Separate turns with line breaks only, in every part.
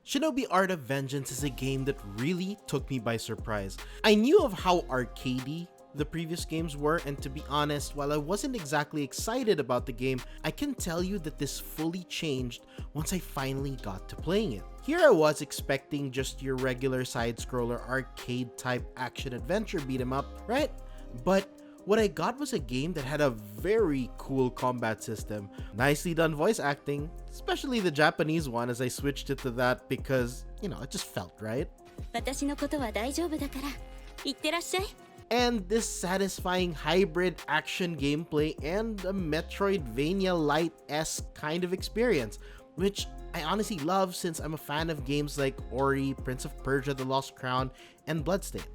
Shinobi Art of Vengeance is a game that really took me by surprise. I knew of how arcadey the previous games were, and to be honest, while I wasn't exactly excited about the game, I can tell you that this fully changed once I finally got to playing it. Here I was expecting just your regular side-scroller arcade type action adventure beat 'em up, right? But what I got was a game that had a very cool combat system, nicely done voice acting, especially the Japanese one as I switched it to that because, it just felt right.
私のことは大丈夫だから、行ってらっしゃい。
And this satisfying hybrid action gameplay and a Metroidvania light-esque kind of experience, which I honestly love since I'm a fan of games like Ori, Prince of Persia: The Lost Crown, and Bloodstained.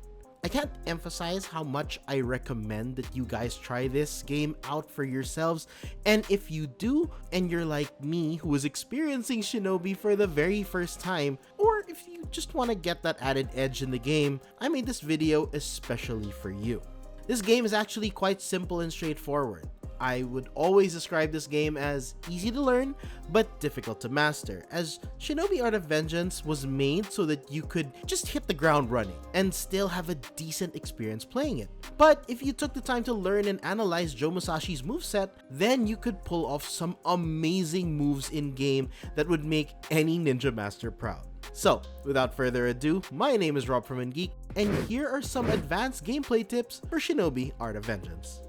I can't emphasize how much I recommend that you guys try this game out for yourselves, and if you do, and you're like me who is experiencing Shinobi for the very first time, or if you just want to get that added edge in the game, I made this video especially for you. This game is actually quite simple and straightforward. I would always describe this game as easy to learn, but difficult to master, as Shinobi Art of Vengeance was made so that you could just hit the ground running and still have a decent experience playing it. But if you took the time to learn and analyze Joe Musashi's moveset, then you could pull off some amazing moves in-game that would make any ninja master proud. So, without further ado, my name is Rob from Geek, and here are some advanced gameplay tips for Shinobi Art of Vengeance.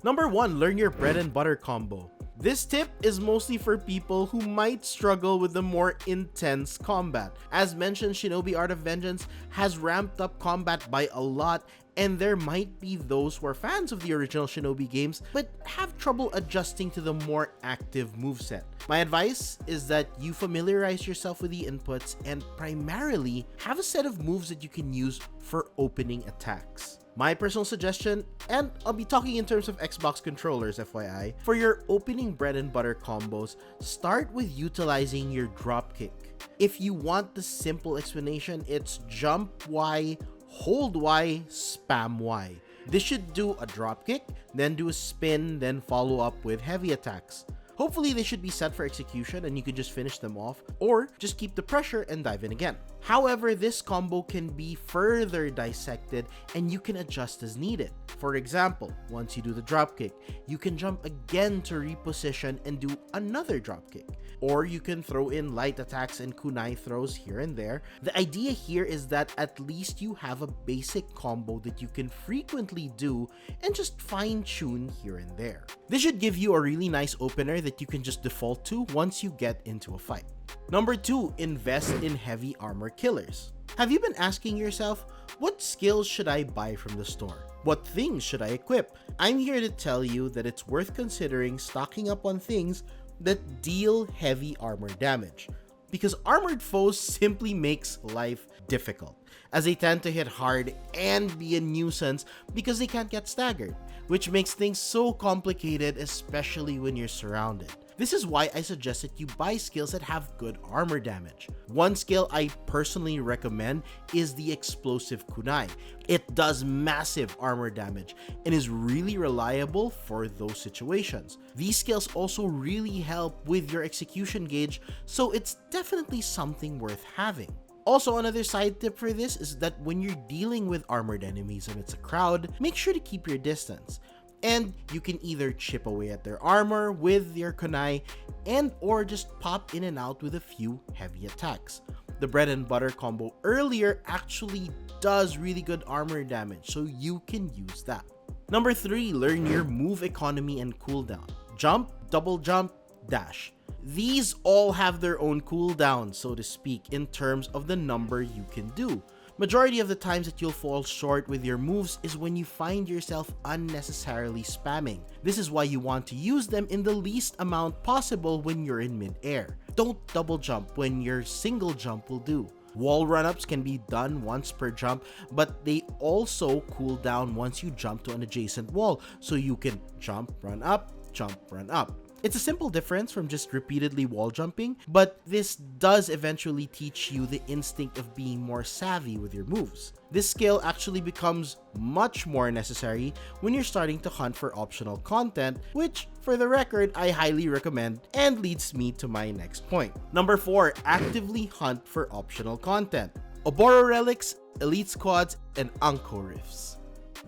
Number 1, learn your bread and butter combo. This tip is mostly for people who might struggle with the more intense combat. As mentioned, Shinobi Art of Vengeance has ramped up combat by a lot, and there might be those who are fans of the original Shinobi games but have trouble adjusting to the more active moveset. My advice is that you familiarize yourself with the inputs and primarily have a set of moves that you can use for opening attacks. My personal suggestion, and I'll be talking in terms of Xbox controllers FYI, for your opening bread and butter combos, start with utilizing your dropkick. If you want the simple explanation, it's jump Y, hold Y, spam Y. This should do a dropkick, then do a spin, then follow up with heavy attacks. Hopefully they should be set for execution and you can just finish them off, or just keep the pressure and dive in again. However, this combo can be further dissected and you can adjust as needed. For example, once you do the dropkick, you can jump again to reposition and do another dropkick. Or you can throw in light attacks and kunai throws here and there. The idea here is that at least you have a basic combo that you can frequently do and just fine-tune here and there. This should give you a really nice opener that you can just default to once you get into a fight. Number 2, invest in heavy armor killers. Have you been asking yourself, what skills should I buy from the store? What things should I equip? I'm here to tell you that it's worth considering stocking up on things that deal heavy armor damage, because armored foes simply makes life difficult, as they tend to hit hard and be a nuisance because they can't get staggered, which makes things so complicated, especially when you're surrounded. This is why I suggest that you buy skills that have good armor damage. One skill I personally recommend is the explosive kunai. It does massive armor damage and is really reliable for those situations. These skills also really help with your execution gauge, so it's definitely something worth having. Also, another side tip for this is that when you're dealing with armored enemies amidst a crowd, make sure to keep your distance. And you can either chip away at their armor with your kunai and or just pop in and out with a few heavy attacks. The bread and butter combo earlier actually does really good armor damage, so you can use that. Number 3, learn your move economy and cooldown. Jump, double jump, dash. These all have their own cooldowns, so to speak, in terms of the number you can do. Majority of the times that you'll fall short with your moves is when you find yourself unnecessarily spamming. This is why you want to use them in the least amount possible when you're in mid-air. Don't double jump when your single jump will do. Wall run-ups can be done once per jump, but they also cool down once you jump to an adjacent wall, so you can jump, run up, jump, run up. It's a simple difference from just repeatedly wall jumping, but this does eventually teach you the instinct of being more savvy with your moves. This skill actually becomes much more necessary when you're starting to hunt for optional content, which, for the record, I highly recommend, and leads me to my next point. Number 4, actively hunt for optional content. Oboro relics, elite squads, and Anko rifts.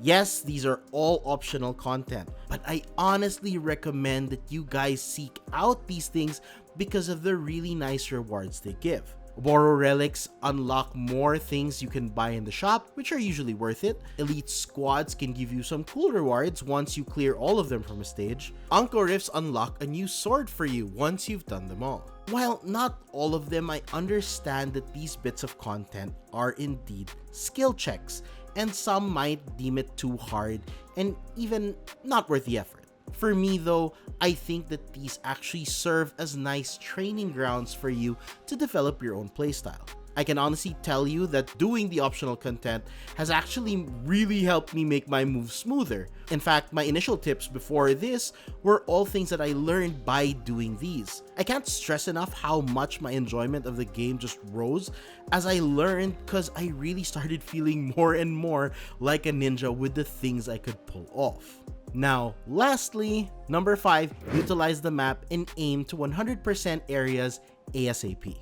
Yes, these are all optional content, but I honestly recommend that you guys seek out these things because of the really nice rewards they give. Oboro relics unlock more things you can buy in the shop, which are usually worth it. Elite squads can give you some cool rewards once you clear all of them from a stage. Anko rifts unlock a new sword for you once you've done them all. While not all of them, I understand that these bits of content are indeed skill checks, and some might deem it too hard and even not worth the effort. For me though, I think that these actually serve as nice training grounds for you to develop your own playstyle. I can honestly tell you that doing the optional content has actually really helped me make my moves smoother. In fact, my initial tips before this were all things that I learned by doing these. I can't stress enough how much my enjoyment of the game just rose as I learned, because I really started feeling more and more like a ninja with the things I could pull off. Now, lastly, number 5, utilize the map and aim to 100% areas ASAP.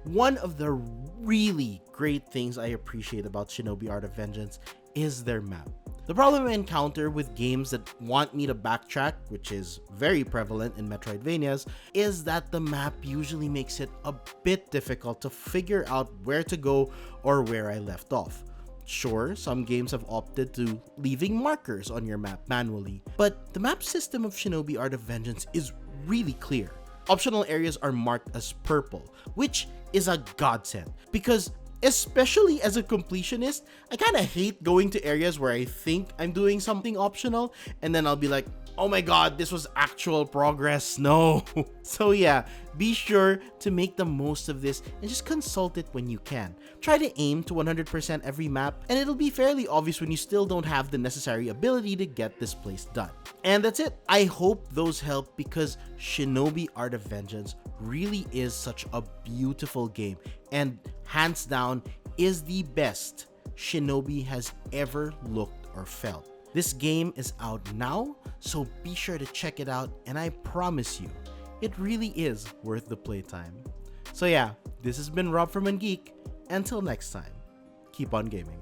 One of the really great things I appreciate about Shinobi Art of Vengeance is their map. The problem I encounter with games that want me to backtrack, which is very prevalent in Metroidvanias, is that the map usually makes it a bit difficult to figure out where to go or where I left off. Sure, some games have opted to leaving markers on your map manually, but the map system of Shinobi Art of Vengeance is really clear. Optional areas are marked as purple, which is a godsend because, especially as a completionist, I kind of hate going to areas where I think I'm doing something optional and then I'll be like, oh my god, this was actual progress, no. So yeah, be sure to make the most of this and just consult it when you can. Try to aim to 100% every map, and it'll be fairly obvious when you still don't have the necessary ability to get this place done. And that's it. I hope those help because Shinobi Art of Vengeance really is such a beautiful game and hands down is the best Shinobi has ever looked or felt. This game is out now, so be sure to check it out, and I promise you, it really is worth the playtime. So yeah, this has been Rob from Ungeek. Until next time, keep on gaming.